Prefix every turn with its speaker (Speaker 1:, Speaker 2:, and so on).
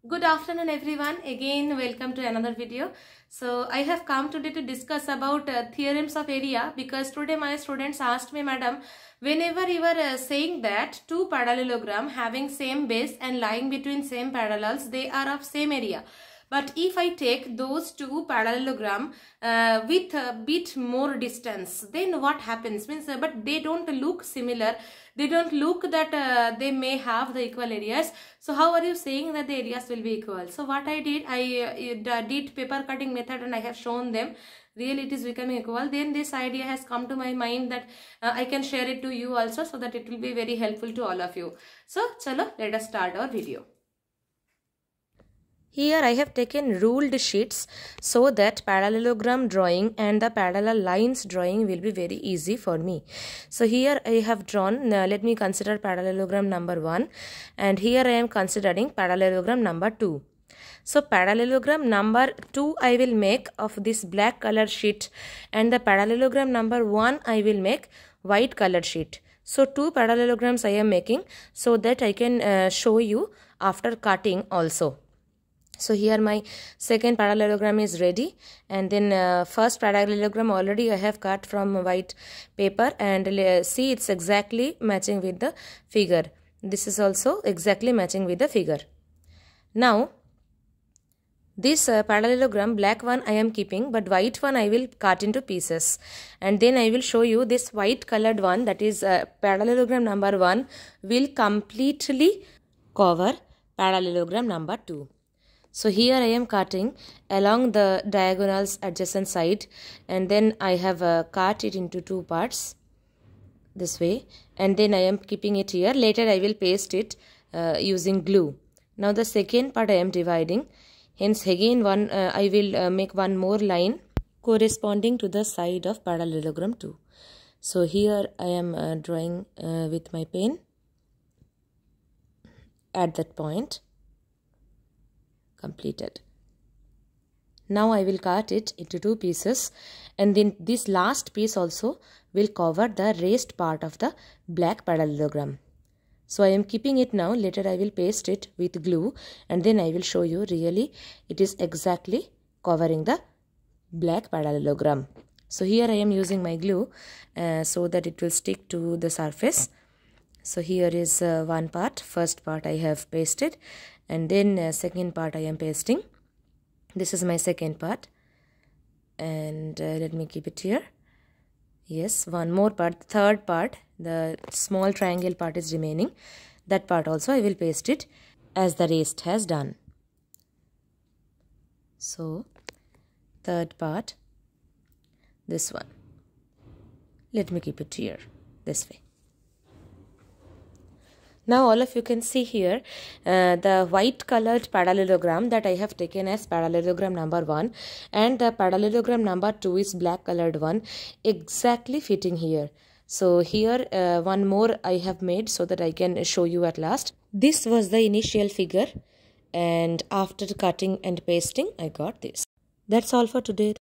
Speaker 1: Good afternoon everyone. Again welcome to another video. So I have come today to discuss about theorems of area, because today my students asked me, madam, whenever you are saying that two parallelogram having same base and lying between same parallels, they are of same area. But if I take those two parallelogram with a bit more distance, then what happens? Means, but they don't look similar. They don't look that they may have the equal areas. So how are you saying that the areas will be equal? So what I did, I did paper cutting method and I have shown them. Really it is becoming equal. Then this idea has come to my mind that I can share it to you also, so that it will be very helpful to all of you. So chalo, let us start our video. Here I have taken ruled sheets so that parallelogram drawing and the parallel lines drawing will be very easy for me. So here I have drawn, let me consider parallelogram number 1, and here I am considering parallelogram number 2. So parallelogram number 2 I will make of this black color sheet, and the parallelogram number 1 I will make white colored sheet. So two parallelograms I am making so that I can show you after cutting also. So here my second parallelogram is ready, and then first parallelogram already I have cut from white paper, and see it's exactly matching with the figure. This is also exactly matching with the figure. Now this parallelogram, black one I am keeping, but white one I will cut into pieces, and then I will show you this white colored one, that is parallelogram number 1 will completely cover parallelogram number 2. So here I am cutting along the diagonals adjacent side, and then I have cut it into two parts this way, and then I am keeping it here. Later I will paste it using glue. Now the second part I am dividing, hence again I will make one more line corresponding to the side of parallelogram 2. So here I am drawing with my pen at that point. Completed. Now I will cut it into two pieces, and then this last piece also will cover the raised part of the black parallelogram. So I am keeping it now. Later I will paste it with glue, and then I will show you really it is exactly covering the black parallelogram. So here I am using my glue so that it will stick to the surface. So here is one part, first part I have pasted, and then second part I am pasting. This is my second part, and let me keep it here. Yes, one more part, third part, the small triangle part is remaining. That part also I will paste it as the rest has done. So third part, this one. Let me keep it here, this way. Now all of you can see here the white colored parallelogram that I have taken as parallelogram number 1, and the parallelogram number 2 is black colored one, exactly fitting here. So here one more I have made so that I can show you at last. This was the initial figure, and after cutting and pasting I got this. That's all for today.